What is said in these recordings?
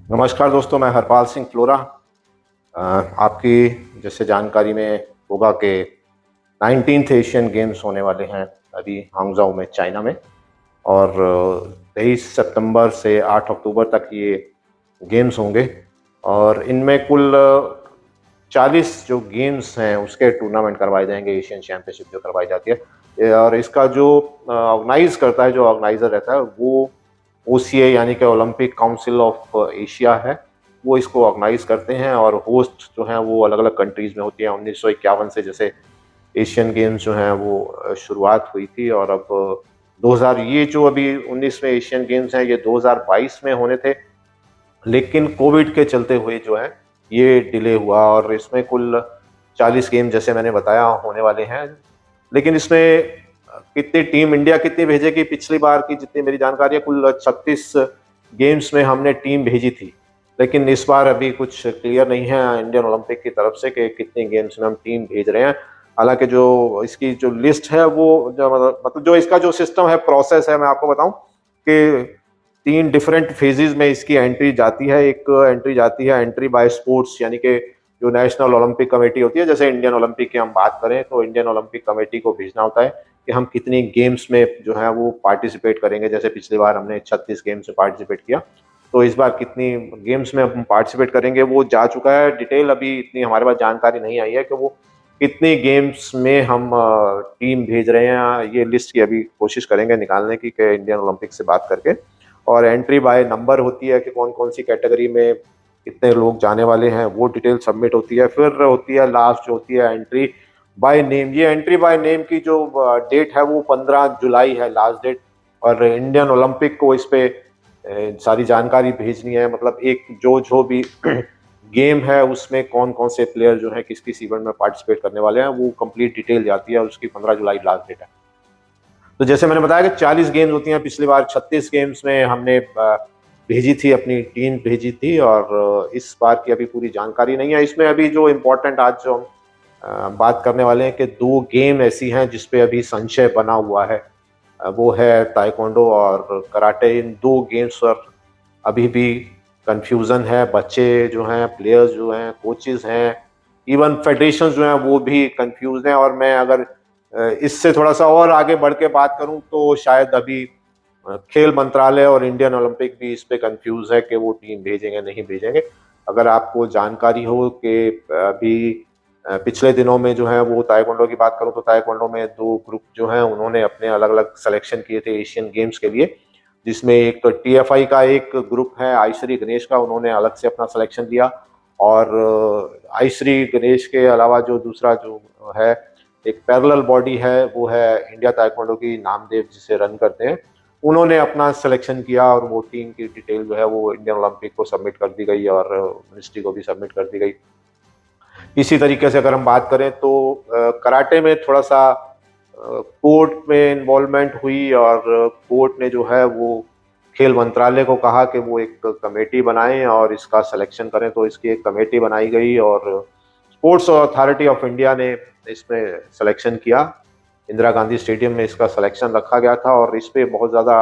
नमस्कार दोस्तों, मैं हरपाल सिंह फ्लोरा। आपकी जैसे जानकारी में होगा कि 19th एशियन गेम्स होने वाले हैं अभी हांगझाओ में, चाइना में। और 23 सितंबर से 8 अक्टूबर तक ये गेम्स होंगे। और इनमें कुल 40 जो गेम्स हैं उसके टूर्नामेंट करवाए जाएंगे, एशियन चैंपियनशिप जो करवाई जाती है। और इसका जो ऑर्गेनाइज करता है, जो ऑर्गेनाइजर रहता है, वो ओसीए यानी कि ओलंपिक काउंसिल ऑफ एशिया है। वो इसको ऑर्गेनाइज करते हैं और होस्ट जो हैं वो अलग अलग कंट्रीज में होती हैं। 1951 से जैसे एशियन गेम्स जो हैं वो शुरुआत हुई थी। और अब 2000, ये जो अभी 19वें एशियन गेम्स हैं ये 2022 में होने थे, लेकिन कोविड के चलते हुए जो है ये डिले हुआ। और इसमें कुल 40 गेम जैसे मैंने बताया होने वाले हैं। लेकिन इसमें कितनी टीम इंडिया कितनी भेजेगी, पिछली बार की जितनी मेरी जानकारी है कुल 36 गेम्स में हमने टीम भेजी थी। लेकिन इस बार अभी कुछ क्लियर नहीं है इंडियन ओलंपिक की तरफ से कि कितनी गेम्स में हम टीम भेज रहे हैं। हालांकि जो इसकी जो लिस्ट है वो जो मतलब जो इसका जो सिस्टम है, प्रोसेस है, मैं आपको बताऊं कि 3 डिफरेंट फेजेस में इसकी एंट्री जाती है। एक एंट्री जाती है एंट्री बाय स्पोर्ट्स, यानी कि जो नेशनल ओलंपिक कमेटी होती है, जैसे इंडियन ओलंपिक की हम बात करें तो इंडियन ओलंपिक कमेटी को भेजना होता है कि हम कितनी गेम्स में जो है वो पार्टिसिपेट करेंगे। जैसे पिछली बार हमने 36 गेम्स में पार्टिसिपेट किया, तो इस बार कितनी गेम्स में हम पार्टिसिपेट करेंगे वो जा चुका है। डिटेल अभी इतनी हमारे पास जानकारी नहीं आई है कि वो कितनी गेम्स में हम टीम भेज रहे हैं। ये लिस्ट की अभी कोशिश करेंगे निकालने की कि इंडियन ओलंपिक से बात करके। और एंट्री बाय नंबर होती है कि कौन कौन सी कैटेगरी में कितने लोग जाने वाले हैं, वो डिटेल सबमिट होती है। फिर होती है लास्ट जो होती है एंट्री बाय नेम। ये एंट्री बाय नेम की जो डेट है वो 15 जुलाई है लास्ट डेट। और इंडियन ओलंपिक को इस पे सारी जानकारी भेजनी है, मतलब एक जो जो भी गेम है उसमें कौन कौन से प्लेयर जो है किस किस इवेंट में पार्टिसिपेट करने वाले हैं, वो कंप्लीट डिटेल जाती है और उसकी 15 जुलाई लास्ट डेट है। तो जैसे मैंने बताया कि 40 गेम्स होती हैं, पिछली बार 36 गेम्स में हमने भेजी थी, अपनी टीम भेजी थी। और इस बार की अभी पूरी जानकारी नहीं है। इसमें अभी जो इम्पोर्टेंट आज जो हम बात करने वाले हैं कि 2 गेम ऐसी हैं जिसपे अभी संशय बना हुआ है। वो है ताइक्वांडो और कराटे। इन 2 गेम्स पर अभी भी कंफ्यूजन है। बच्चे जो हैं, प्लेयर्स जो हैं, कोचेस हैं, इवन फेडरेशन जो हैं वो भी कंफ्यूज हैं। और मैं अगर इससे थोड़ा सा और आगे बढ़ के बात करूं तो शायद अभी खेल मंत्रालय और इंडियन ओलंपिक भी इस पे कंफ्यूज है कि वो टीम भेजेंगे नहीं भेजेंगे। अगर आपको जानकारी हो कि अभी पिछले दिनों में जो है वो ताइक्वांडो की बात करूं तो ताइक्वांडो में 2 ग्रुप जो हैं उन्होंने अपने अलग अलग सिलेक्शन किए थे एशियन गेम्स के लिए। जिसमें एक तो टीएफआई का एक ग्रुप है, आईश्री गणेश का, उन्होंने अलग से अपना सिलेक्शन दिया। और आईश्री गणेश के अलावा जो दूसरा जो है एक पैरेलल बॉडी है, वो है इंडिया ताइक्वांडो की, नामदेव जिसे रन करते हैं, उन्होंने अपना सिलेक्शन किया। और वो टीम की डिटेल जो है वो इंडियन ओलंपिक को सबमिट कर दी गई और मिनिस्ट्री को भी सबमिट कर दी गई। इसी तरीके से अगर हम बात करें तो कराटे में थोड़ा सा कोर्ट में इन्वॉल्वमेंट हुई। और कोर्ट ने जो है वो खेल मंत्रालय को कहा कि वो एक कमेटी बनाएं और इसका सिलेक्शन करें। तो इसकी एक कमेटी बनाई गई और स्पोर्ट्स अथॉरिटी ऑफ इंडिया ने इसमें सिलेक्शन किया। इंदिरा गांधी स्टेडियम में इसका सिलेक्शन रखा गया था। और इस पे बहुत ज़्यादा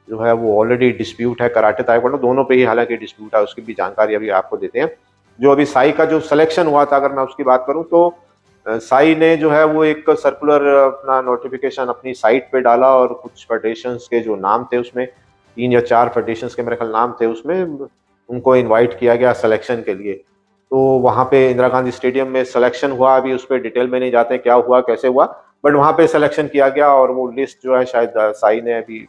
जो है वो ऑलरेडी डिस्प्यूट है, कराटे ताइक्वांडो दोनों पे ही हालांकि डिस्प्यूट है, उसकी भी जानकारी अभी आपको देते हैं। जो अभी साई का जो सिलेक्शन हुआ था, अगर मैं उसकी बात करूं तो साई ने जो है वो एक सर्कुलर अपना नोटिफिकेशन अपनी साइट पे डाला। और कुछ फेडरेशंस के जो नाम थे उसमें 3 या 4 फेडरेशंस के मेरे ख्याल नाम थे उसमें, उनको इनवाइट किया गया सिलेक्शन के लिए। तो वहाँ पे इंदिरा गांधी स्टेडियम में सिलेक्शन हुआ। अभी उस पर डिटेल में नहीं जाते क्या हुआ कैसे हुआ, बट वहाँ पे सिलेक्शन किया गया। और वो लिस्ट जो है शायद साई ने अभी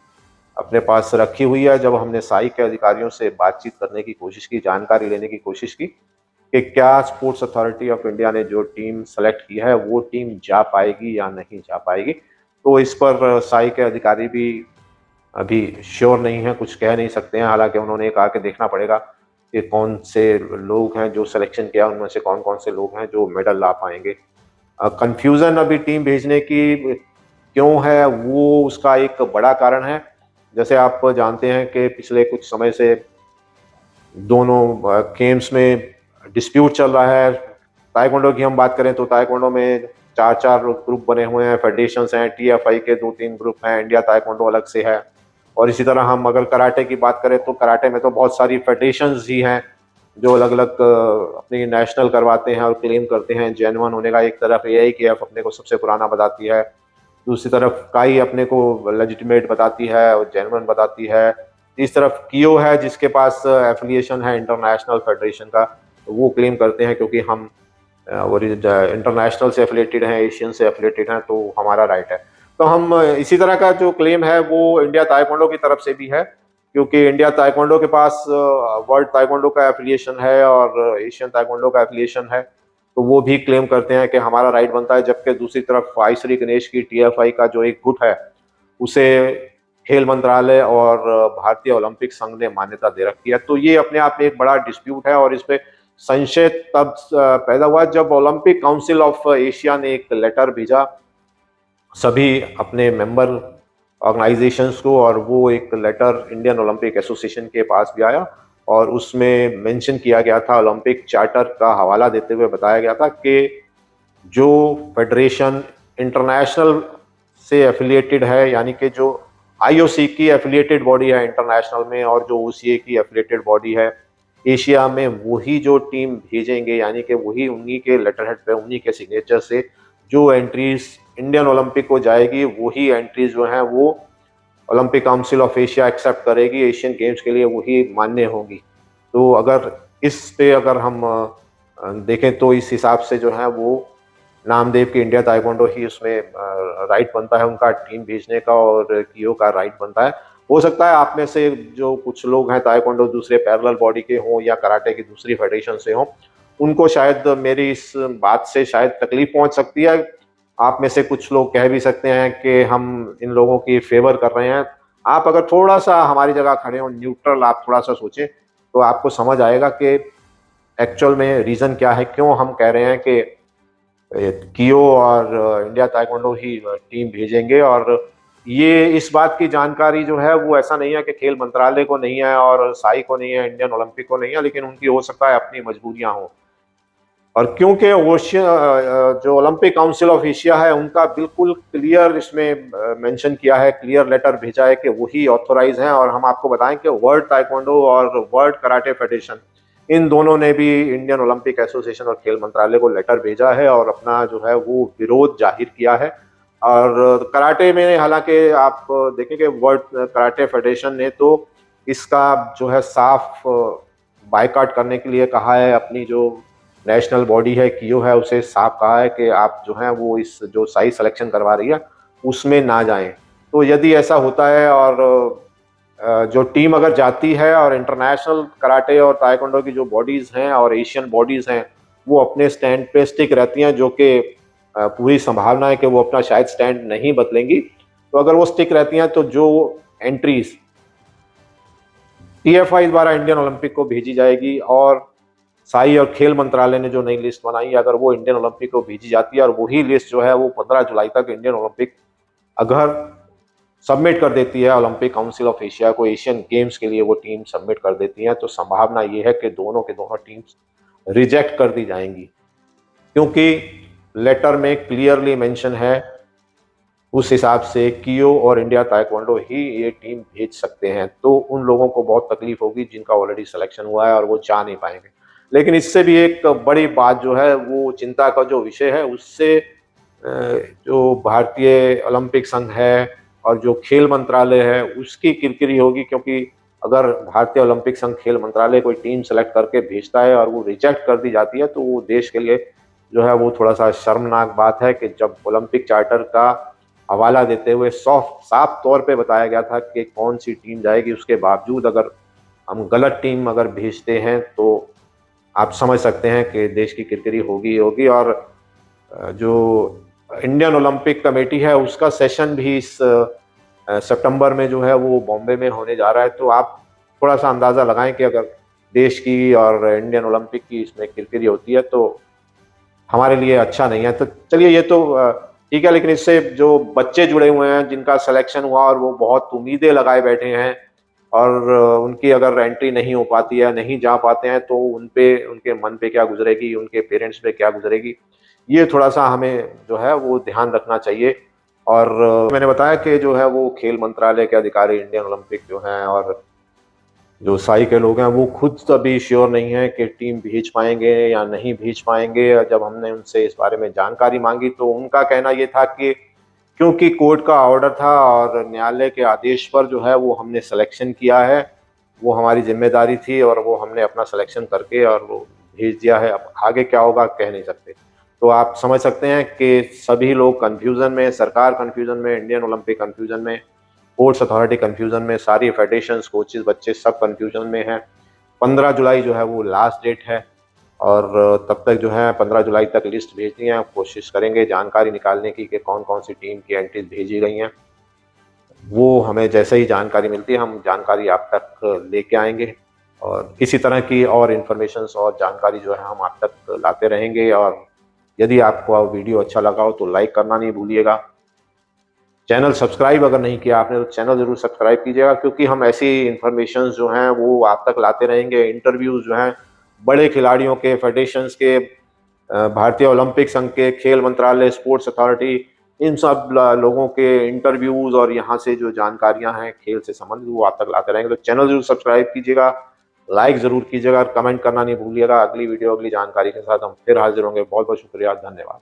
अपने पास रखी हुई है। जब हमने साई के अधिकारियों से बातचीत करने की कोशिश की, जानकारी लेने की कोशिश की कि क्या स्पोर्ट्स अथॉरिटी ऑफ इंडिया ने जो टीम सेलेक्ट की है वो टीम जा पाएगी या नहीं जा पाएगी, तो इस पर साई के अधिकारी भी अभी श्योर नहीं है, कुछ कह नहीं सकते हैं। हालांकि उन्होंने कहा कि देखना पड़ेगा कि कौन से लोग हैं जो सिलेक्शन किया, उनमें से कौन कौन से लोग हैं जो मेडल ला पाएंगे। कंफ्यूजन अभी टीम भेजने की क्यों है, वो उसका एक बड़ा कारण है। जैसे आप जानते हैं कि पिछले कुछ समय से दोनों गेम्स में डिस्प्यूट चल रहा है। ताइक्वांडो की हम बात करें तो ताइक्वांडो में 4-4 ग्रुप बने हुए हैं, फेडरेशंस हैं, टीएफआई के 2-3 ग्रुप हैं, इंडिया ताइक्वांडो अलग से है। और इसी तरह हम अगर कराटे की बात करें तो कराटे में तो बहुत सारी फेडरेशंस ही हैं जो अलग अलग अपनी नेशनल करवाते हैं और क्लेम करते हैं जेन्युइन होने का। एक तरफ AIKF अपने को सबसे पुराना बताती है, दूसरी तरफ काई अपने को लेजिटिमेट बताती है और जेन्युइन बताती है, इस तरफ कियो है जिसके पास एफिलिएशन है इंटरनेशनल फेडरेशन का, तो वो क्लेम करते हैं क्योंकि हम और इंटरनेशनल से एफिलेटेड हैं, एशियन से एफिलेटेड हैं, तो हमारा राइट है। तो हम इसी तरह का जो क्लेम है वो इंडिया ताइक्वांडो की तरफ से भी है, क्योंकि इंडिया ताइक्वांडो के पास वर्ल्ड ताइक्वांडो का एफिलिएशन है और एशियन ताइक्वांडो का एफिलिएशन है, तो वो भी क्लेम करते हैं कि हमारा राइट बनता है। जबकि दूसरी तरफ आई श्री गणेश की TFI का जो एक गुट है उसे खेल मंत्रालय और भारतीय ओलंपिक संघ ने मान्यता दे रखी है। तो ये अपने आप में एक बड़ा डिस्प्यूट है और इस पे संशय तब पैदा हुआ जब ओलंपिक काउंसिल ऑफ एशिया ने एक लेटर भेजा सभी अपने मेंबर ऑर्गेनाइजेशंस को, और वो एक लेटर इंडियन ओलंपिक एसोसिएशन के पास भी आया और उसमें मेंशन किया गया था, ओलंपिक चार्टर का हवाला देते हुए बताया गया था कि जो फेडरेशन इंटरनेशनल से एफिलिएटेड है, यानी कि जो IOC की एफिलिएटेड बॉडी है इंटरनेशनल में और जो OCA की एफिलिएटेड बॉडी है एशिया में, वही जो टीम भेजेंगे, यानी कि वही उन्हीं के लेटर हेड पे उन्हीं के सिग्नेचर से जो एंट्रीज इंडियन ओलंपिक को जाएगी वही एंट्रीज जो हैं वो Olympic Council of Asia accept करेगी, एशियन गेम्स के लिए वही मान्य होंगी। तो अगर इस पे अगर हम देखें तो इस हिसाब से जो है वो नामदेव की इंडिया ताइक्वांडो ही उसमें राइट बनता है उनका टीम भेजने का, और कियो का राइट बनता है। हो सकता है आप में से जो कुछ लोग हैं ताइक्वांडो दूसरे पैरेलल बॉडी के हों या कराटे की दूसरी फेडरेशन से हों, उनको शायद मेरी इस बात से शायद तकलीफ पहुंच सकती है। आप में से कुछ लोग कह भी सकते हैं कि हम इन लोगों की फेवर कर रहे हैं। आप अगर थोड़ा सा हमारी जगह खड़े हो, न्यूट्रल आप थोड़ा सा सोचें, तो आपको समझ आएगा कि एक्चुअल में रीज़न क्या है, क्यों हम कह रहे हैं कि कियो और इंडिया ताइक्वांडो ही टीम भेजेंगे। और ये इस बात की जानकारी जो है वो ऐसा नहीं है कि खेल मंत्रालय को नहीं है और साई को नहीं है, इंडियन ओलंपिक को नहीं है, लेकिन उनकी हो सकता है अपनी मजबूरियां हों। और क्योंकि जो ओलंपिक काउंसिल ऑफ एशिया है उनका बिल्कुल क्लियर इसमें मेंशन किया है, क्लियर लेटर भेजा है कि वही ऑथोराइज हैं। और हम आपको बताएं कि वर्ल्ड ताइक्वांडो और वर्ल्ड कराटे फेडरेशन इन दोनों ने भी इंडियन ओलंपिक एसोसिएशन और खेल मंत्रालय को लेटर भेजा है और अपना जो है वो विरोध जाहिर किया है। और कराटे में हालांकि आप देखेंगे वर्ल्ड कराटे फेडरेशन ने तो इसका जो है साफ बायकॉट करने के लिए कहा है, अपनी जो नेशनल बॉडी है कियो है उसे साफ कहा है कि आप जो है वो इस जो साइज सिलेक्शन करवा रही है उसमें ना जाएं। तो यदि ऐसा होता है और जो टीम अगर जाती है और इंटरनेशनल कराटे और ताइक्वांडो की जो बॉडीज़ हैं और एशियन बॉडीज़ हैं वो अपने स्टैंड पे स्टिक रहती हैं, जो कि पूरी संभावना है कि वो अपना शायद स्टैंड नहीं बदलेंगी, तो अगर वो स्टिक रहती हैं तो जो एंट्रीज TFI द्वारा इंडियन ओलंपिक को भेजी जाएगी और साई और खेल मंत्रालय ने जो नई लिस्ट बनाई अगर वो इंडियन ओलंपिक को भेजी जाती है और वही लिस्ट जो है वो 15 जुलाई तक इंडियन ओलंपिक अगर सबमिट कर देती है ओलंपिक काउंसिल ऑफ एशिया को, एशियन गेम्स के लिए वो टीम सबमिट कर देती हैं, तो संभावना ये है कि दोनों के दोनों टीम्स रिजेक्ट कर दी जाएंगी, क्योंकि लेटर में क्लियरली मेंशन है उस हिसाब से कियो और इंडिया ताइक्वांडो ही ये टीम भेज सकते हैं। तो उन लोगों को बहुत तकलीफ होगी जिनका ऑलरेडी सिलेक्शन हुआ है और वो जा नहीं पाएंगे। लेकिन इससे भी एक बड़ी बात जो है वो चिंता का जो विषय है, उससे जो भारतीय ओलंपिक संघ है और जो खेल मंत्रालय है उसकी किरकिरी होगी, क्योंकि अगर भारतीय ओलंपिक संघ खेल मंत्रालय कोई टीम सेलेक्ट करके भेजता है और वो रिजेक्ट कर दी जाती है तो वो देश के लिए जो है वो थोड़ा सा शर्मनाक बात है कि जब ओलंपिक चार्टर का हवाला देते हुए साफ तौर पे बताया गया था कि कौन सी टीम जाएगी, उसके बावजूद अगर हम गलत टीम अगर भेजते हैं तो आप समझ सकते हैं कि देश की किरकिरी होगी होगी। और जो इंडियन ओलंपिक कमेटी है उसका सेशन भी इस सितंबर में जो है वो बॉम्बे में होने जा रहा है, तो आप थोड़ा सा अंदाज़ा लगाएं कि अगर देश की और इंडियन ओलंपिक की इसमें किरकिरी होती है तो हमारे लिए अच्छा नहीं है। तो चलिए ये तो ठीक है, लेकिन इससे जो बच्चे जुड़े हुए हैं जिनका सिलेक्शन हुआ और वो बहुत उम्मीदें लगाए बैठे हैं और उनकी अगर एंट्री नहीं हो पाती है, नहीं जा पाते हैं, तो उनके मन पे क्या गुजरेगी, उनके पेरेंट्स पे क्या गुजरेगी, ये थोड़ा सा हमें जो है वो ध्यान रखना चाहिए। और मैंने बताया कि जो है वो खेल मंत्रालय के अधिकारी, इंडियन ओलंपिक जो हैं और जो साई के लोग हैं, वो खुद अभी श्योर नहीं है कि टीम भेज पाएंगे या नहीं भेज पाएंगे। जब हमने उनसे इस बारे में जानकारी मांगी तो उनका कहना ये था कि क्योंकि कोर्ट का ऑर्डर था और न्यायालय के आदेश पर जो है वो हमने सिलेक्शन किया है, वो हमारी जिम्मेदारी थी और वो हमने अपना सिलेक्शन करके और वो भेज दिया है। अब आगे क्या होगा कह नहीं सकते। तो आप समझ सकते हैं कि सभी लोग कन्फ्यूज़न में, सरकार कन्फ्यूज़न में, इंडियन ओलंपिक कन्फ्यूज़न में, स्पोर्ट्स अथॉरिटी कन्फ्यूज़न में, सारी फेडरेशंस, कोचेज़, बच्चे सब कन्फ्यूज़न में हैं। 15 जुलाई जो है वो लास्ट डेट है और तब तक जो है 15 जुलाई तक लिस्ट भेजनी है। कोशिश करेंगे जानकारी निकालने की कि कौन-कौन सी टीम की एंट्रीज़ भेजी गई हैं। वो हमें जैसे ही जानकारी मिलती है, हम जानकारी आप तक लेके आएँगे और इसी तरह की और इन्फॉर्मेशंस और जानकारी जो है हम आप तक लाते रहेंगे। और यदि आपको वीडियो अच्छा लगा हो तो लाइक करना नहीं भूलिएगा। चैनल सब्सक्राइब अगर नहीं किया आपने तो चैनल ज़रूर सब्सक्राइब कीजिएगा, क्योंकि हम ऐसी इन्फॉर्मेशंस जो हैं वो आप तक लाते रहेंगे। इंटरव्यूज़ जो हैं बड़े खिलाड़ियों के, फेडरेशंस के, भारतीय ओलंपिक संघ के, खेल मंत्रालय, स्पोर्ट्स अथॉरिटी, इन सब लोगों के इंटरव्यूज़ और यहाँ से जो जानकारियाँ हैं खेल से संबंधित वो आप तक लाते रहेंगे। तो चैनल ज़रूर सब्सक्राइब कीजिएगा, लाइक ज़रूर कीजिएगा और कमेंट करना नहीं भूलिएगा। अगली वीडियो, अगली जानकारी के साथ हम फिर हाज़िर होंगे। बहुत-बहुत शुक्रिया, धन्यवाद।